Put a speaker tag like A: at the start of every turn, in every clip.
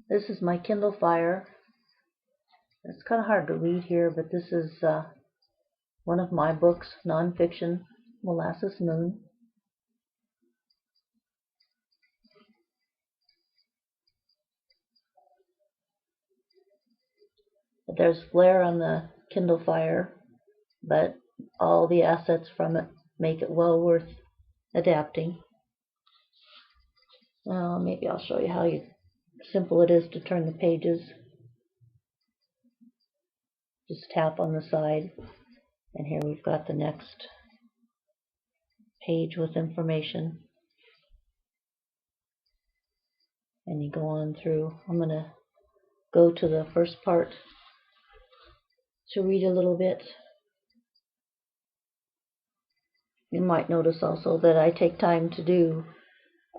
A: This is my Kindle Fire. It's kind of hard to read here, but this is one of my books, nonfiction, Molasses Moon. There's flare on the Kindle Fire, but all the assets from it make it well worth adapting. Maybe I'll show you how simple it is to turn the pages. Just tap on the side, and here we've got the next page with information. And you go on through. I'm going to go to the first part to read a little bit. You might notice also that I take time to do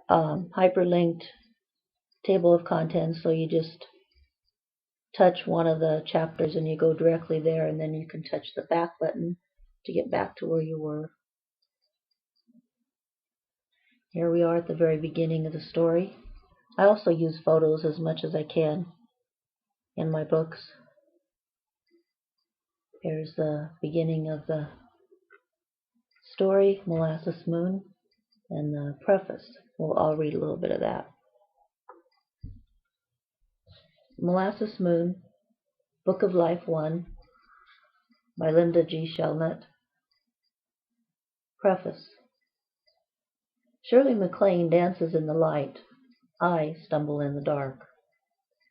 A: hyperlinked table of contents, so you just touch one of the chapters and you go directly there, and then you can touch the back button to get back to where you were. Here we are at the very beginning of the story. I also use photos as much as I can in my books. Here's the beginning of the story, Molasses Moon, and the preface. I'll read a little bit of that. Molasses Moon, Book of Life 1, by Linda G. Shelnutt. Preface. Shirley MacLaine dances in the light. I stumble in the dark.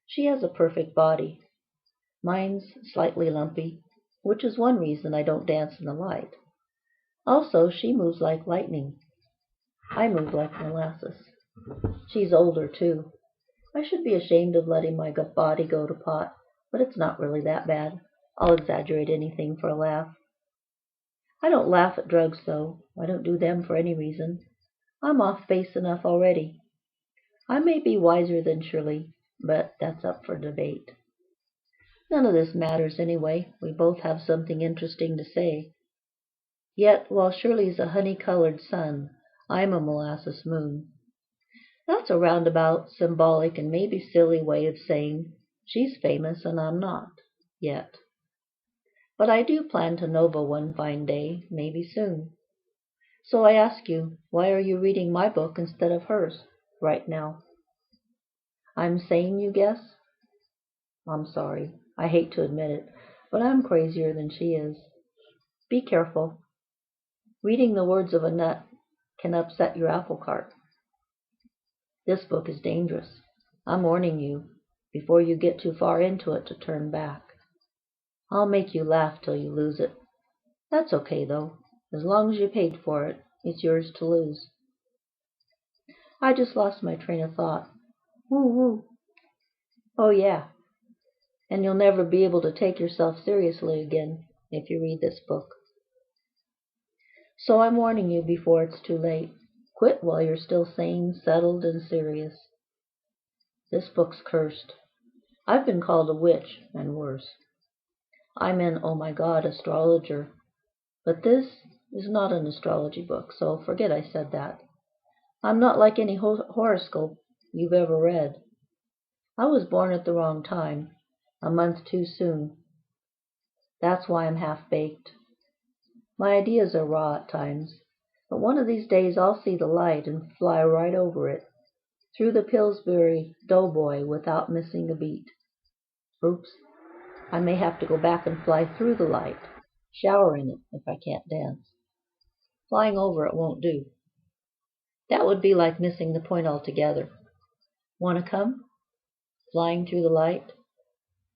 A: She has a perfect body. Mine's slightly lumpy, which is one reason I don't dance in the light. Also, she moves like lightning. I move like molasses. She's older, too. I should be ashamed of letting my body go to pot, but it's not really that bad. I'll exaggerate anything for a laugh. I don't laugh at drugs, though. I don't do them for any reason. I'm off base enough already. I may be wiser than Shirley, but that's up for debate. None of this matters anyway. We both have something interesting to say. Yet, while Shirley's a honey-colored sun, I'm a molasses moon. That's a roundabout, symbolic, and maybe silly way of saying she's famous and I'm not, yet. But I do plan to Nova one fine day, maybe soon. So I ask you, why are you reading my book instead of hers, right now? I'm sane, you guess? I'm sorry. I hate to admit it, but I'm crazier than she is. Be careful. Reading the words of a nut can upset your apple cart. This book is dangerous. I'm warning you, before you get too far into it, to turn back. I'll make you laugh till you lose it. That's okay, though. As long as you paid for it, it's yours to lose. I just lost my train of thought. Woo woo. Oh yeah. And you'll never be able to take yourself seriously again if you read this book. So I'm warning you before it's too late. Quit while you're still sane, settled, and serious. This book's cursed. I've been called a witch, and worse. I'm an, oh my God, astrologer. But this is not an astrology book, so forget I said that. I'm not like any horoscope you've ever read. I was born at the wrong time, a month too soon. That's why I'm half-baked. My ideas are raw at times, but one of these days I'll see the light and fly right over it, through the Pillsbury Doughboy without missing a beat. Oops, I may have to go back and fly through the light, shower in it if I can't dance. Flying over it won't do. That would be like missing the point altogether. Want to come? Flying through the light?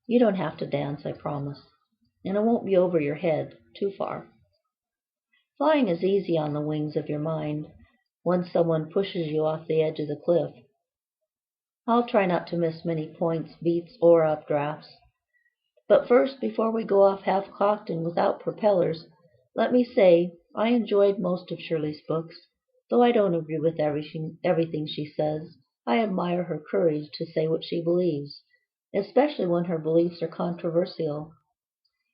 A: You don't have to dance, I promise. And it won't be over your head, too far. Flying is easy on the wings of your mind, once someone pushes you off the edge of the cliff. I'll try not to miss many points, beats, or updrafts. But first, before we go off half-cocked and without propellers, let me say I enjoyed most of Shirley's books. Though I don't agree with everything she says, I admire her courage to say what she believes, especially when her beliefs are controversial.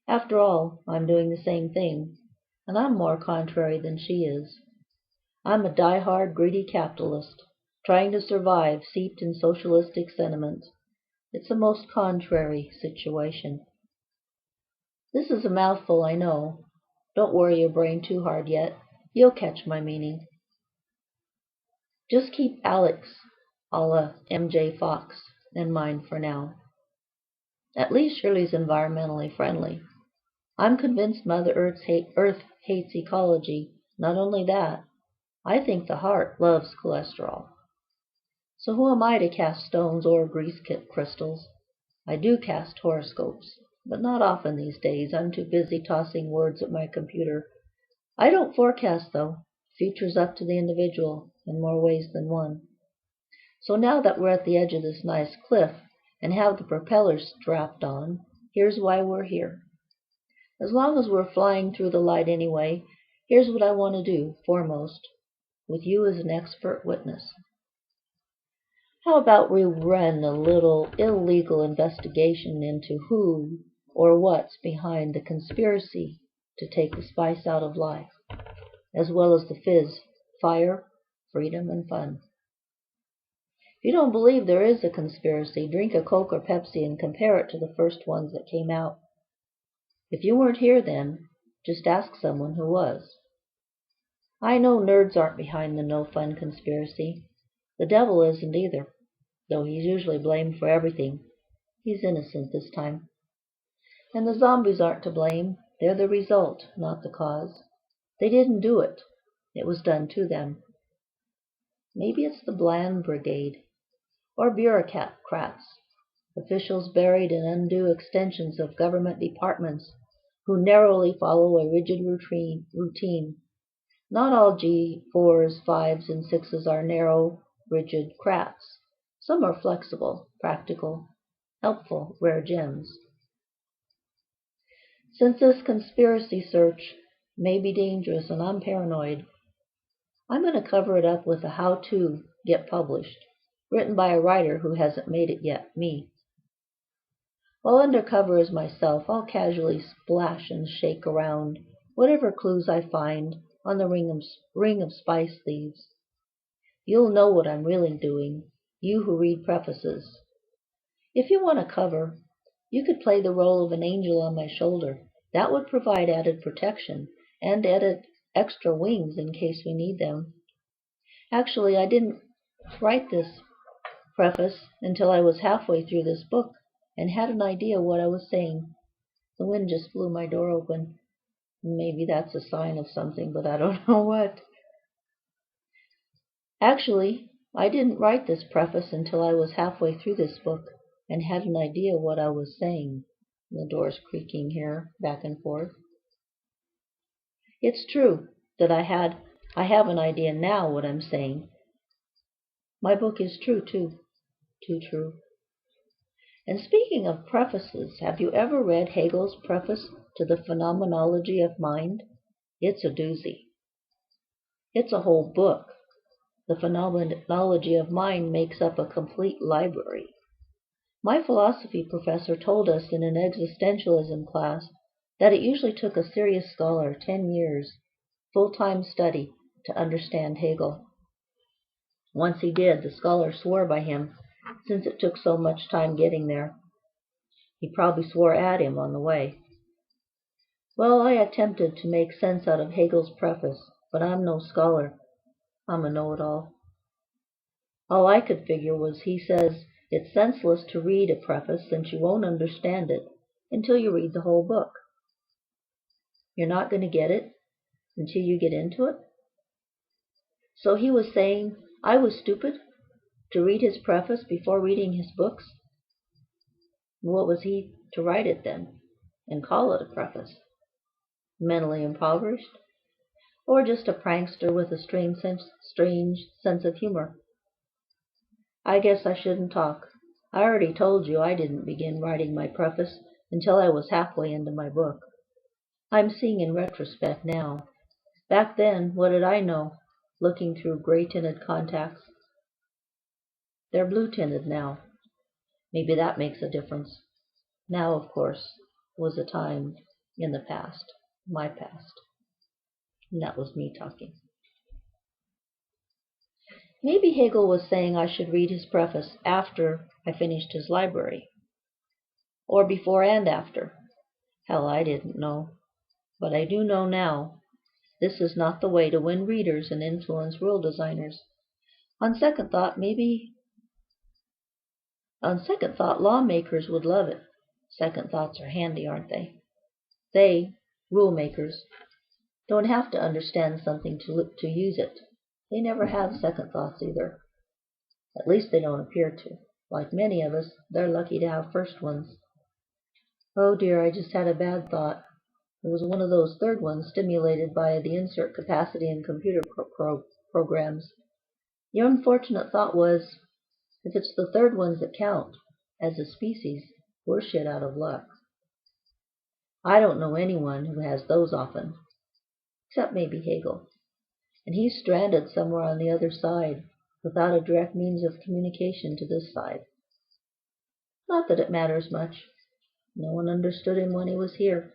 A: After all, I'm doing the same thing, and I'm more contrary than she is. I'm a die-hard, greedy capitalist, trying to survive, seeped in socialistic sentiment. It's a most contrary situation. This is a mouthful, I know. Don't worry your brain too hard yet. You'll catch my meaning. Just keep Alex, a la MJ Fox, in mind for now. At least Shirley's environmentally friendly. I'm convinced Mother Earth hates ecology. Not only that, I think the heart loves cholesterol. So who am I to cast stones or grease crystals? I do cast horoscopes, but not often these days. I'm too busy tossing words at my computer. I don't forecast, though. Future's up to the individual in more ways than one. So now that we're at the edge of this nice cliff and have the propellers strapped on, here's why we're here. As long as we're flying through the light anyway, here's what I want to do, foremost, with you as an expert witness. How about we run a little illegal investigation into who or what's behind the conspiracy to take the spice out of life, as well as the fizz, fire, freedom, and fun. If you don't believe there is a conspiracy, drink a Coke or Pepsi and compare it to the first ones that came out. If you weren't here then, just ask someone who was. I know nerds aren't behind the no-fun conspiracy. The devil isn't either, though he's usually blamed for everything. He's innocent this time. And the zombies aren't to blame. They're the result, not the cause. They didn't do it. It was done to them. Maybe it's the Bland Brigade, or bureaucrats, officials buried in undue extensions of government departments who narrowly follow a rigid routine. Not all G4s, 5s, and 6s are narrow, rigid crats. Some are flexible, practical, helpful, rare gems. Since this conspiracy search may be dangerous and I'm paranoid, I'm going to cover it up with a how-to get published, written by a writer who hasn't made it yet, me. While undercover as myself, I'll casually splash and shake around whatever clues I find on the ring of spice thieves. You'll know what I'm really doing, you who read prefaces. If you want a cover, you could play the role of an angel on my shoulder. That would provide added protection and added extra wings in case we need them. Actually, I didn't write this preface until I was halfway through this book and had an idea what I was saying. The wind just blew my door open. Maybe that's a sign of something, but I don't know what. Actually, I didn't write this preface until I was halfway through this book and had an idea what I was saying. The door's creaking here, back and forth. It's true that I have an idea now what I'm saying. My book is true, too. Too true. And speaking of prefaces, have you ever read Hegel's preface to the Phenomenology of Mind? It's a doozy. It's a whole book. The Phenomenology of Mind makes up a complete library. My philosophy professor told us in an existentialism class that it usually took a serious scholar 10 years, full-time study, to understand Hegel. Once he did, the scholar swore by him, since it took so much time getting there. He probably swore at him on the way. Well, I attempted to make sense out of Hegel's preface, but I'm no scholar. I'm a know-it-all. All I could figure was he says it's senseless to read a preface since you won't understand it until you read the whole book. You're not going to get it until you get into it? So he was saying I was stupid to read his preface before reading his books? What was he to write it then and call it a preface? Mentally impoverished? Or just a prankster with a strange sense of humor? I guess I shouldn't talk. I already told you I didn't begin writing my preface until I was halfway into my book. I'm seeing in retrospect now. Back then, what did I know, looking through gray-tinted contacts? They're blue-tinted now. Maybe that makes a difference. Now, of course, was a time in the past, my past. And that was me talking. Maybe Hegel was saying I should read his preface after I finished his library, or before and after. Hell, I didn't know. But I do know now. This is not the way to win readers and influence world designers. On second thought, lawmakers would love it. Second thoughts are handy, aren't they? They, rule makers, don't have to understand something to use it. They never have second thoughts either. At least they don't appear to. Like many of us, they're lucky to have first ones. Oh dear, I just had a bad thought. It was one of those third ones stimulated by the insert capacity in computer programs. The unfortunate thought was, if it's the third ones that count, as a species, we're shit out of luck. I don't know anyone who has those often, except maybe Hegel. And he's stranded somewhere on the other side, without a direct means of communication to this side. Not that it matters much. No one understood him when he was here.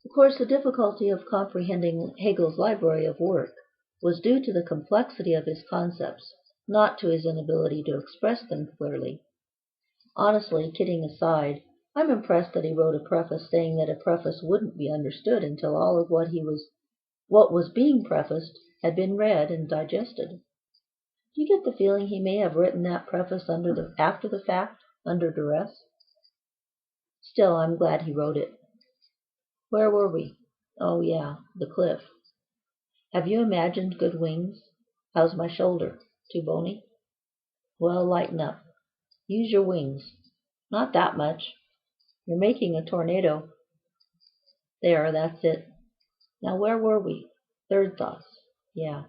A: Of course, the difficulty of comprehending Hegel's library of work was due to the complexity of his concepts, not to his inability to express them clearly. Honestly, kidding aside, I'm impressed that he wrote a preface saying that a preface wouldn't be understood until all of what was being prefaced had been read and digested. Do you get the feeling he may have written that preface after the fact, under duress? Still, I'm glad he wrote it. Where were we? Oh yeah, the cliff. Have you imagined good wings? How's my shoulder? Too bony? Well, lighten up. Use your wings. Not that much. You're making a tornado. There, that's it. Now where were we? Third thoughts. Yeah.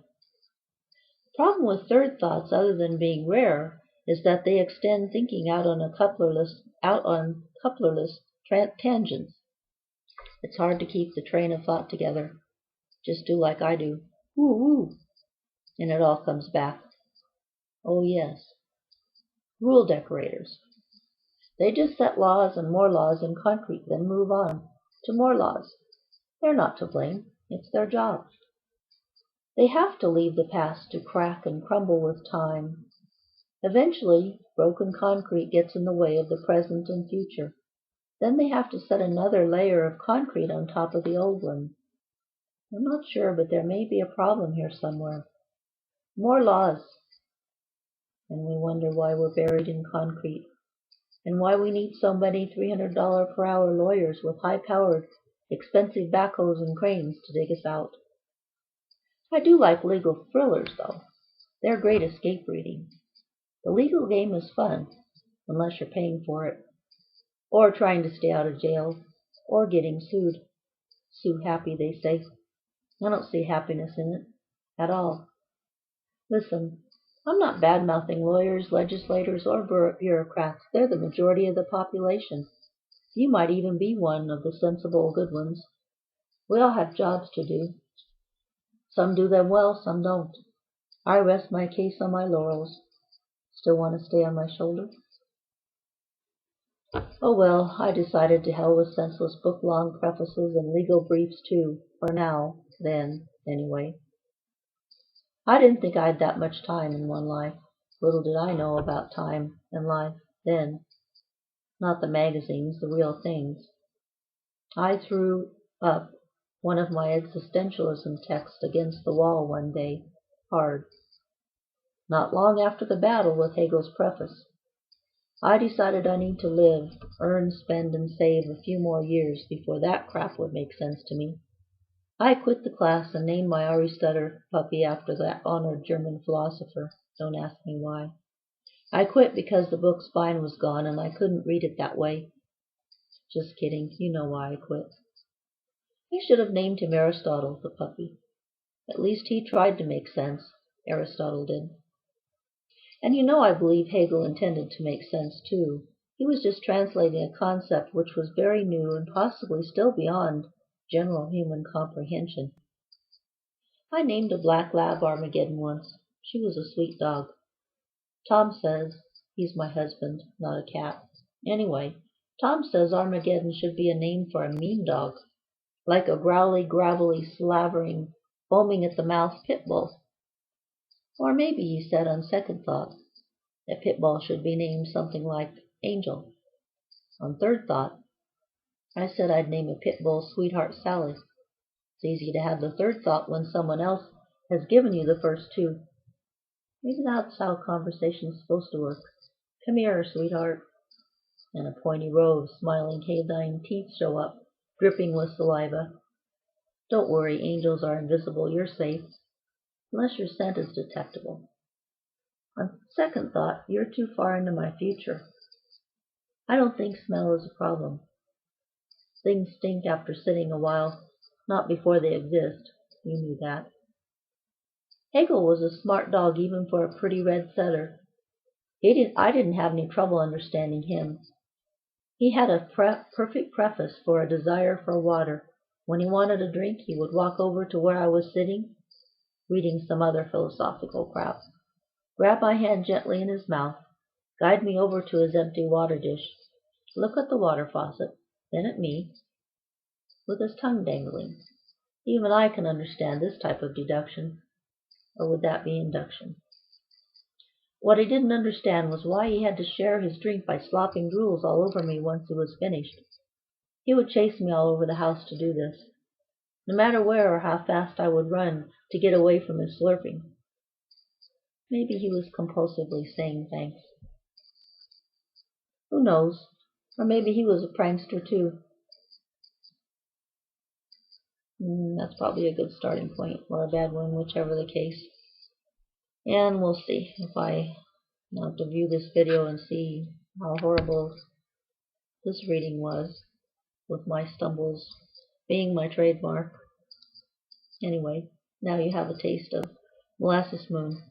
A: The problem with third thoughts, other than being rare, is that they extend thinking out on couplerless tangents. It's hard to keep the train of thought together. Just do like I do. Woo woo. And it all comes back. Oh yes. Rule decorators. They just set laws and more laws in concrete, then move on to more laws. They're not to blame. It's their job. They have to leave the past to crack and crumble with time. Eventually, broken concrete gets in the way of the present and future. Then they have to set another layer of concrete on top of the old one. I'm not sure, but there may be a problem here somewhere. More laws. And we wonder why we're buried in concrete, and why we need so many $300 per hour lawyers with high-powered, expensive backhoes and cranes to dig us out. I do like legal thrillers, though. They're great escape reading. The legal game is fun, unless you're paying for it, or trying to stay out of jail, or getting sued. Sue happy, they say. I don't see happiness in it at all. Listen, I'm not bad-mouthing lawyers, legislators, or bureaucrats. They're the majority of the population. You might even be one of the sensible good ones. We all have jobs to do. Some do them well, some don't. I rest my case on my laurels. Still want to stay on my shoulder? Oh well, I decided to hell with senseless book-long prefaces and legal briefs too, for now, then, anyway. I didn't think I had that much time in one life. Little did I know about time and life then. Not the magazines, the real things. I threw up one of my existentialism texts against the wall one day, hard. Not long after the battle with Hegel's preface. I decided I need to live, earn, spend, and save a few more years before that crap would make sense to me. I quit the class and named my Aristotle puppy after that honored German philosopher. Don't ask me why. I quit because the book spine was gone and I couldn't read it that way. Just kidding, you know why I quit. I should have named him Aristotle, the puppy. At least he tried to make sense. Aristotle did. And you know I believe Hegel intended to make sense too. He was just translating a concept which was very new and possibly still beyond general human comprehension. I named a black lab Armageddon once. She was a sweet dog. Tom says, he's my husband, not a cat. Anyway, Tom says Armageddon should be a name for a mean dog, like a growly, gravelly, slavering, foaming at the mouth pit bull. Or maybe you said on second thought that Pitbull should be named something like Angel. On third thought, I said I'd name a Pitbull Sweetheart Sally. It's easy to have the third thought when someone else has given you the first two. Maybe that's how conversation's supposed to work. Come here, sweetheart. And a pointy row of smiling canine teeth show up, dripping with saliva. Don't worry, angels are invisible, you're safe. Unless your scent is detectable. On second thought, you're too far into my future. I don't think smell is a problem. Things stink after sitting a while, not before they exist. You knew that. Hegel was a smart dog even for a pretty red setter. I didn't have any trouble understanding him. He had a perfect preface for a desire for water. When he wanted a drink, he would walk over to where I was sitting, reading some other philosophical crap, grab my hand gently in his mouth, guide me over to his empty water dish, look at the water faucet, then at me, with his tongue dangling. Even I can understand this type of deduction. Or would that be induction? What I didn't understand was why he had to share his drink by slopping drools all over me once he was finished. He would chase me all over the house to do this, no matter where or how fast I would run to get away from his slurping. Maybe he was compulsively saying thanks. Who knows? Or maybe he was a prankster too. That's probably a good starting point, or a bad one, whichever the case. And we'll see if I want to view this video and see how horrible this reading was, with my stumbles being my trademark. Anyway, now you have a taste of Molasses Moon.